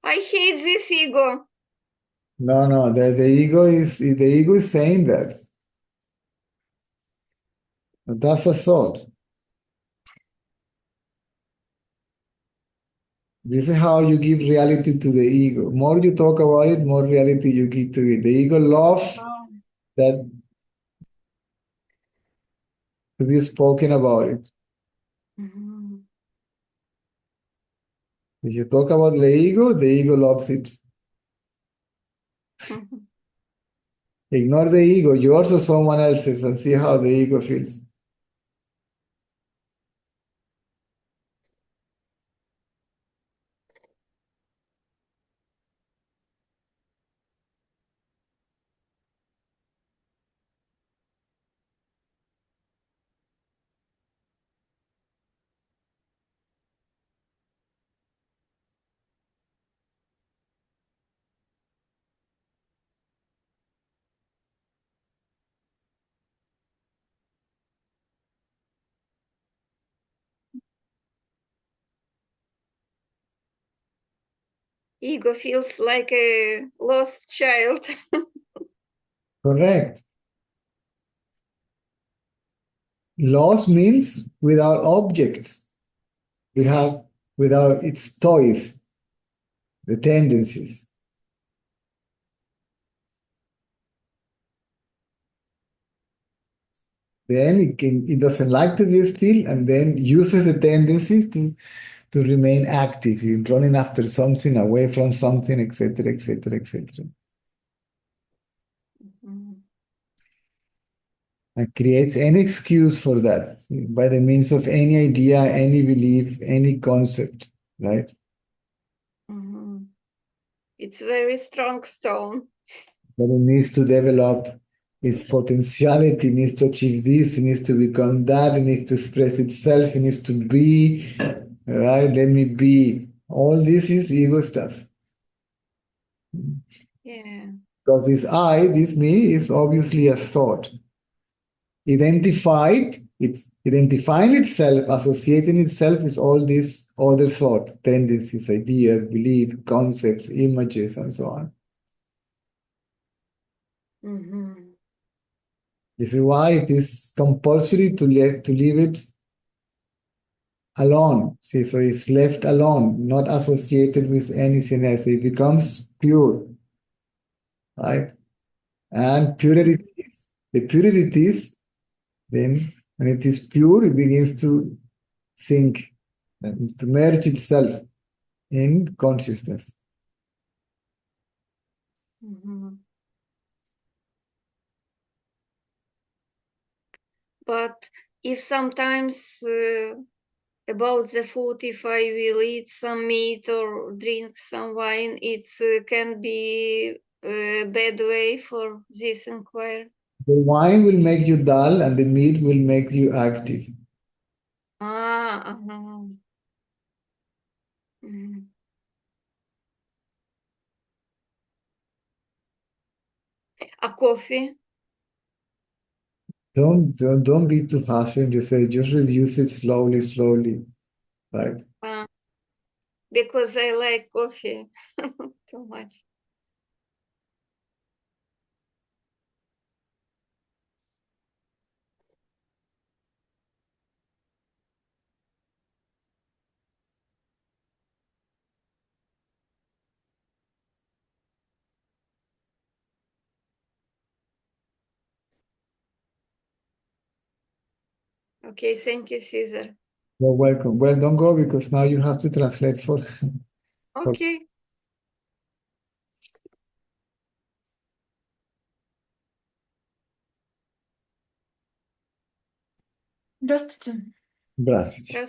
I hate this ego. No, no, the ego is saying that. That's a thought. This is how you give reality to the ego. More you talk about it, more reality you give to it. The ego loves Oh. that to be spoken about it. Mhm. If you talk about the ego loves it. Mhm. Ignore the ego, yours or someone else's, and see how the ego feels. ego feels like a lost child. Correct. Loss means without objects. We have without its toys, the tendencies. Then it doesn't like to be still and then uses the tendencies to remain active, in running after something, away from something, etc., etc., etc. Mhm. And creates any excuse for that by the means of any idea, any belief, any concept, right? Mhm. It's very strong stone. But it needs to develop its potentiality, needs to achieve this, it needs to become that, it needs to express itself, it needs to be, right? Let me be. All this is ego stuff. Yeah. Because this I, this me, is obviously a thought. It's identifying itself, associating itself with all these other thought, tendencies, ideas, belief, concepts, images, and so on. Mhm. This is why it is compulsory to leave it alone. See, so it's left alone, not associated with anything else. It becomes pure, right? And purity is, the purity is, then when it is pure, it begins to sink, and to merge itself in consciousness. Mhm. But if sometimes about the food, if I will eat some meat or drink some wine, it can be a bad way for this inquiry. The wine will make you dull and the meat will make you active. Uh-huh. Mhm. A coffee? Don't be too harsh when you say, just reduce it slowly, slowly, right? Because I like coffee too much. Okay, thank you, Caesar. You're welcome. Well, don't go because now you have to translate for. Okay. Здравствуйте. Здравствуйте.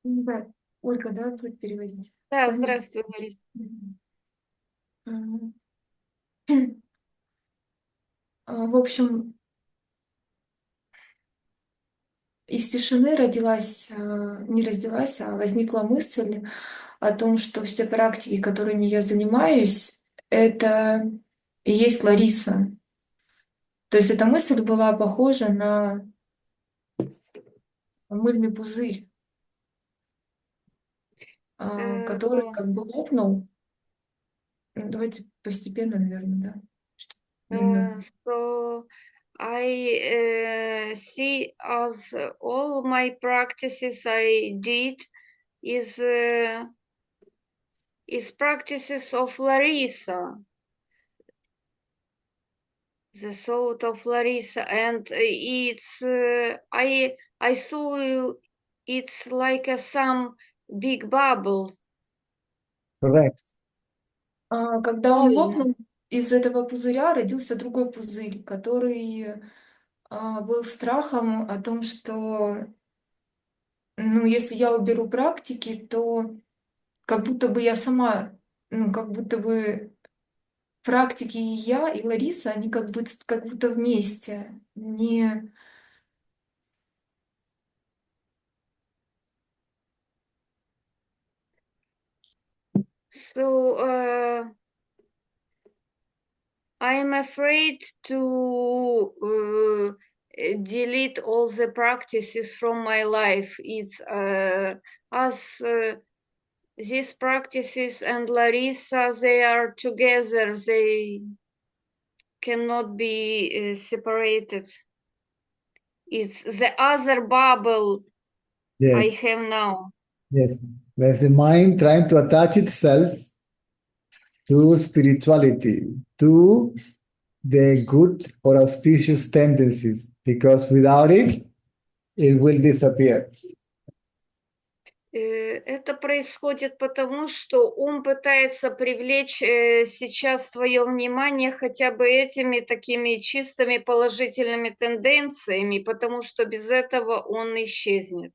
Да, Ольга, да, будет переводить? Да, Понятно. здравствуй, Лариса. Мгм. В общем, из тишины родилась, не родилась, а возникла мысль о том, что все практики, которыми я занимаюсь, это и есть Лариса. То есть эта мысль была похожа на мыльный пузырь, который как бы лопнул. Давайте постепенно, наверное, да. Немного. So I see as all my practices I did is practices of Larissa, the thought of Larissa, and it's I saw it's like some big bubble. Correct. Когда он лопнул, из этого пузыря родился другой пузырь, который был страхом о том, что, ну, если я уберу практики, то как будто бы я сама, ну, как будто бы практики и я, и Лариса, они как будто вместе. Не... So I am afraid to delete all the practices from my life. It's as these practices and Larissa, they are together. They cannot be separated. It's the other bubble I Yes, have now. yes. There's the mind trying to attach itself to spirituality, to the good or auspicious tendencies, because without it, it will disappear. Это происходит потому, что ум пытается привлечь сейчас твое внимание хотя бы этими такими чистыми положительными тенденциями, потому что без этого он исчезнет.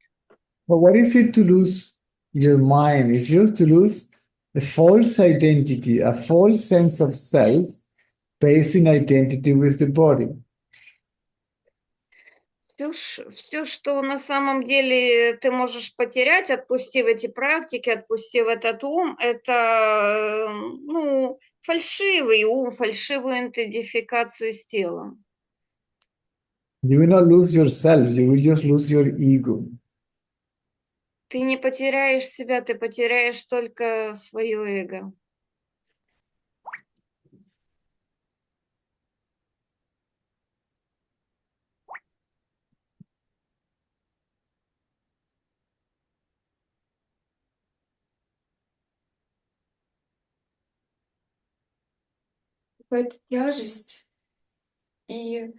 But what is it to lose your mind? It's just to lose a false identity, a false sense of self based in identity with the body. Все, что на самом деле ты можешь потерять, отпустив эти практики, отпустив этот ум, это ну, фальшивый ум, фальшивую идентификацию с телом. You will not lose yourself, you will just lose your ego. Ты не потеряешь себя, ты потеряешь только свое эго. Какая-то тяжесть. И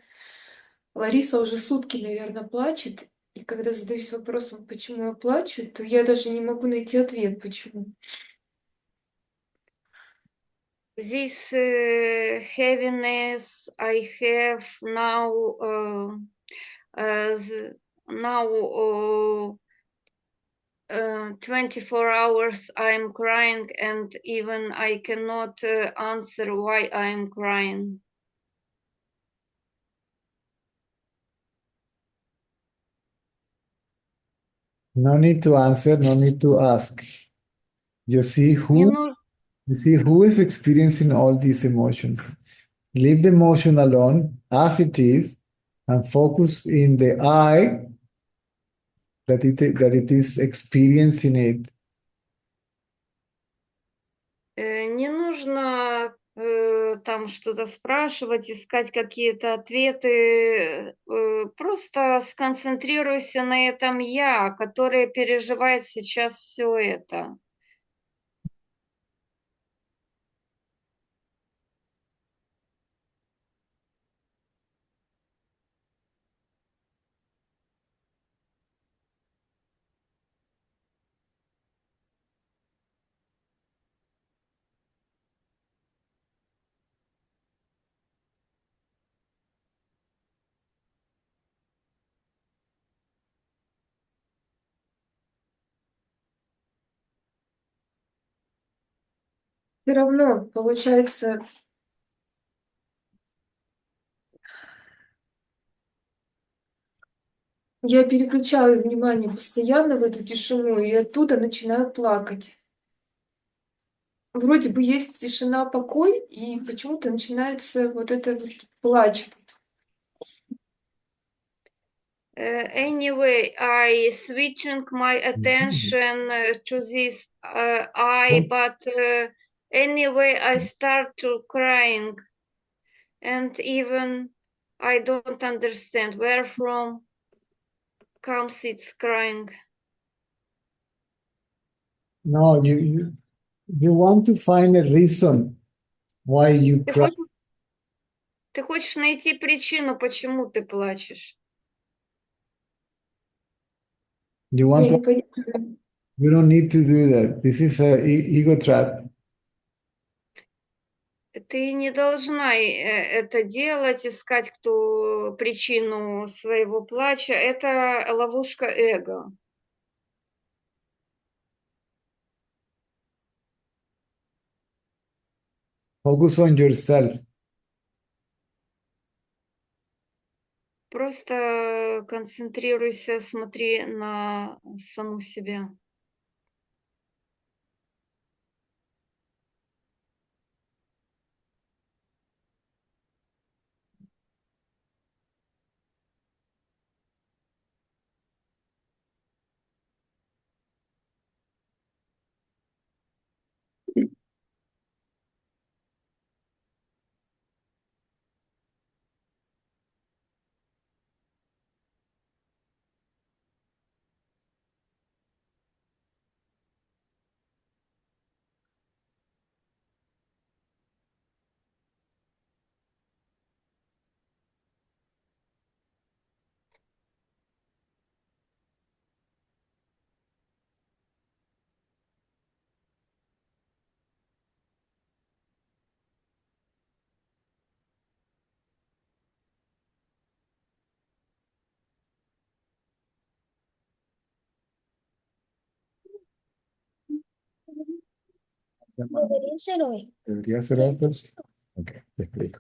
Лариса уже сутки, наверное, плачет. И когда задаюсь вопросом, почему я плачу, то я даже не могу найти ответ, почему. This heaviness I have now, now 24 hours I'm crying and even I cannot answer why I'm crying. No need to answer, no need to ask. You see Не who, нужно. you see who is experiencing all these emotions. Leave the emotion alone as it is and focus in the I that it is experiencing it. Не нужно там что-то спрашивать, искать какие-то ответы. Просто сконцентрируйся на этом я, которое переживает сейчас все это. Все равно, получается, я переключаю внимание постоянно в эту тишину и оттуда начинаю плакать. Вроде бы есть тишина, покой, и почему-то начинается вот это вот плач. Anyway, I switching my attention to this I, but anyway, I start to crying, and even I don't understand where from comes its crying. No, you want to find a reason why you Ты cry. хочешь, ты хочешь найти причину, почему ты плачешь. You Я want не to, понимаю. you don't need to do that. This is a ego trap. Ты не должна это делать, искать кто причину своего плача. Это ловушка эго. Focus on yourself. Просто концентрируйся, смотри на саму себя. Debería ser antes. Ok, te explico.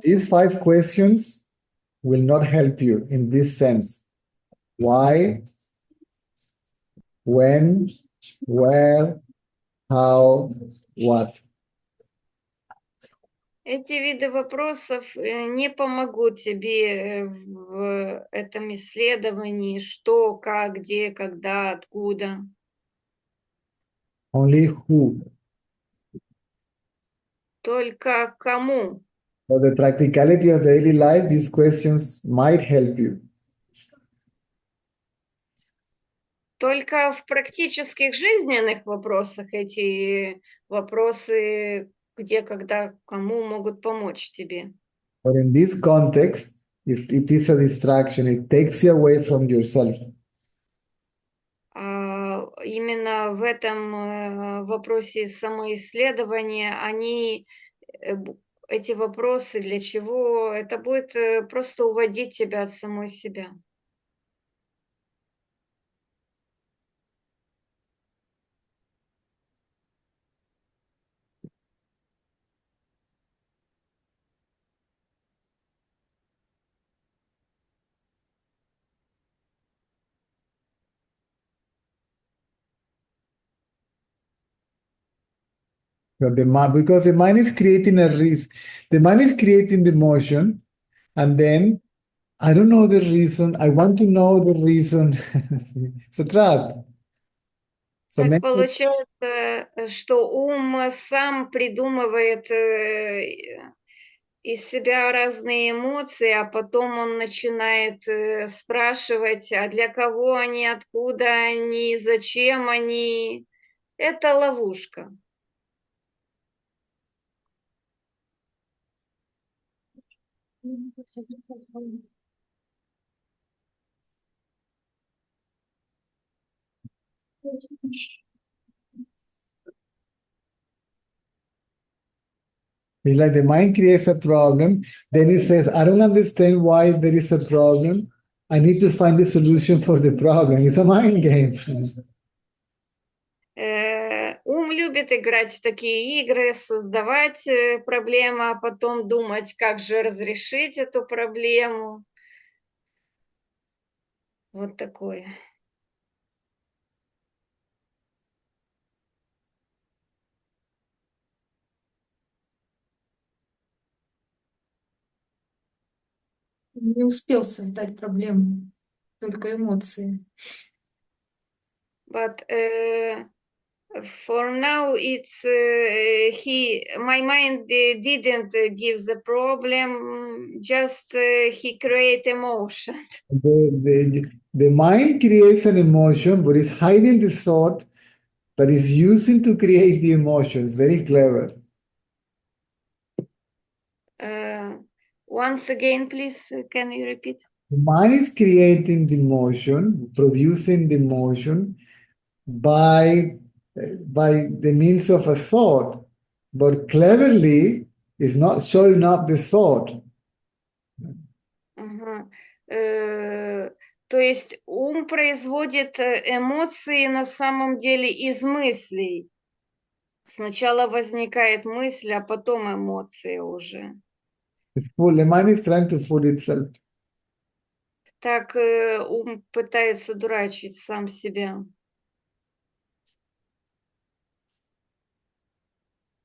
These 5 questions will not help you in this sense. Why, when, where, how, what. Эти виды вопросов не помогут тебе в этом исследовании, что, как, где, когда, откуда. Only who. Только кому. For the practicality of daily life, these questions might help you. Только в практических жизненных вопросах эти вопросы, где, когда, кому могут помочь тебе. But in this context, it is a distraction. It takes you away from yourself. А именно в этом вопросе самоисследования эти вопросы для чего? Это будет просто уводить тебя от самой себя. But because the mind is creating the mind is creating the motion, and then I don't know the reason. I want to know the reason. It's a trap. So Так many, получается, что ум сам придумывает из себя разные эмоции, а потом он начинает спрашивать, а для кого они, откуда они, зачем они. Это ловушка. it's like the mind creates a problem, then it says, I don't understand why there is a problem. I need to find the solution for the problem. It's a mind game. Ум любит играть в такие игры, создавать проблемы, а потом думать, как же разрешить эту проблему. Вот такое. Не успел создать проблему, только эмоции. But for now, it's my mind didn't give the problem, just he create emotion. The mind creates an emotion, but is hiding the thought that is using to create the emotions. Very clever. Once again, please, can you repeat? The mind is creating the emotion, producing the emotion by the means of a thought, but cleverly is not showing up the thought. Ага. То есть ум производит эмоции на самом деле из мыслей. Сначала возникает мысль, а потом эмоции уже. The mind is trying to fool itself. Так ум пытается дурачить сам себя.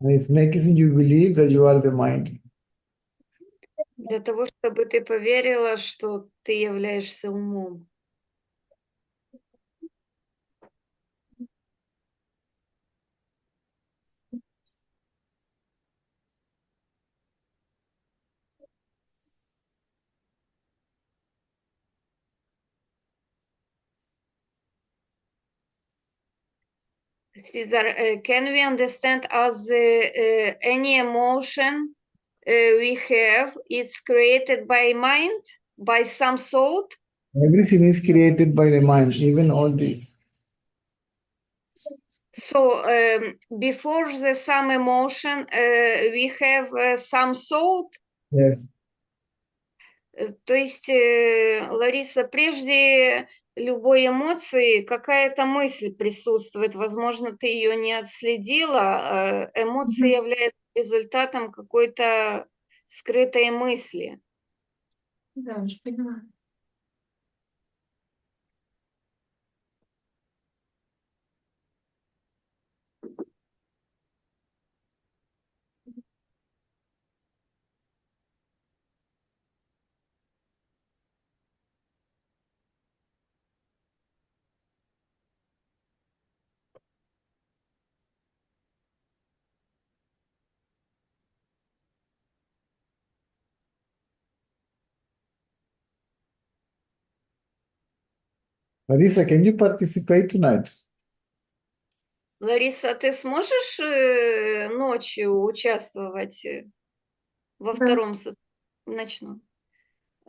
And it's making you believe that you are the mind. Для того, чтобы ты поверила, что ты являешься умом. Caesar, can we understand as any emotion we have, it's created by mind, by some thought? Everything is created by the mind, even all this. So before the some emotion, we have some thought. Yes. То есть, Лариса, прежде любой эмоции какая-то мысль присутствует. Возможно, ты ее не отследила. Эмоции являются результатом какой-то скрытой мысли. Да, уже поняла. Marisa, can you participate tonight? Лариса, ты сможешь ночью участвовать во Да. втором ночном?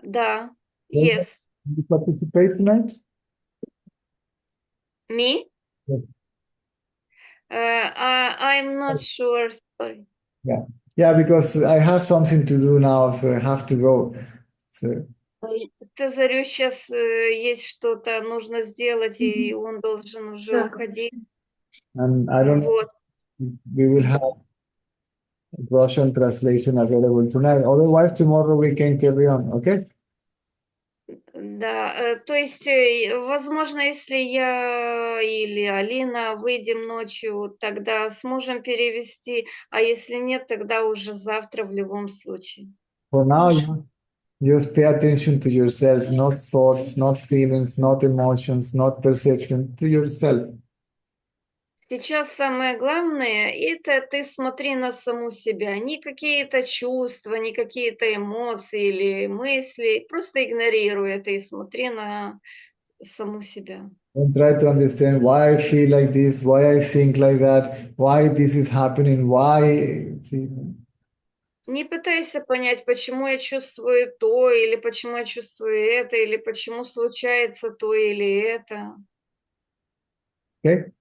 Да. Can Yes. you participate tonight? Me? Yes. I'm not sure. Sorry. Yeah. Yeah, because I have something to do now, so I have to go. So, Цезарю сейчас есть что-то нужно сделать, и он должен уже Да, уходить. and I don't know Вот. if we will have Russian translation available tonight. Otherwise, tomorrow we can carry on, okay? Да, то есть, возможно, если я или Алина выйдем ночью, тогда сможем перевести, а если нет, тогда уже завтра в любом случае. For now, хорошо. you just pay attention to yourself, not thoughts, not feelings, not emotions, not perception, to yourself. Сейчас самое главное, это ты смотри на саму себя, не какие-то чувства, не какие-то эмоции или мысли, просто игнорируй это и смотри на саму себя. And try to understand why I feel like this, why I think like that, why this is happening, why. See, Не пытайся понять, почему я чувствую то, или почему я чувствую это, или почему случается то или это. okay?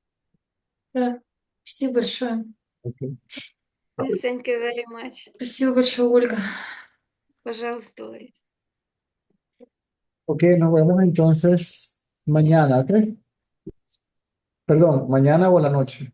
Да. Спасибо большое. Okay. Thank you very much. Спасибо большое, Ольга. Пожалуйста, Ларис. Ok, nos vemos entonces mañana, ¿ok? Perdón, mañana o a la noche.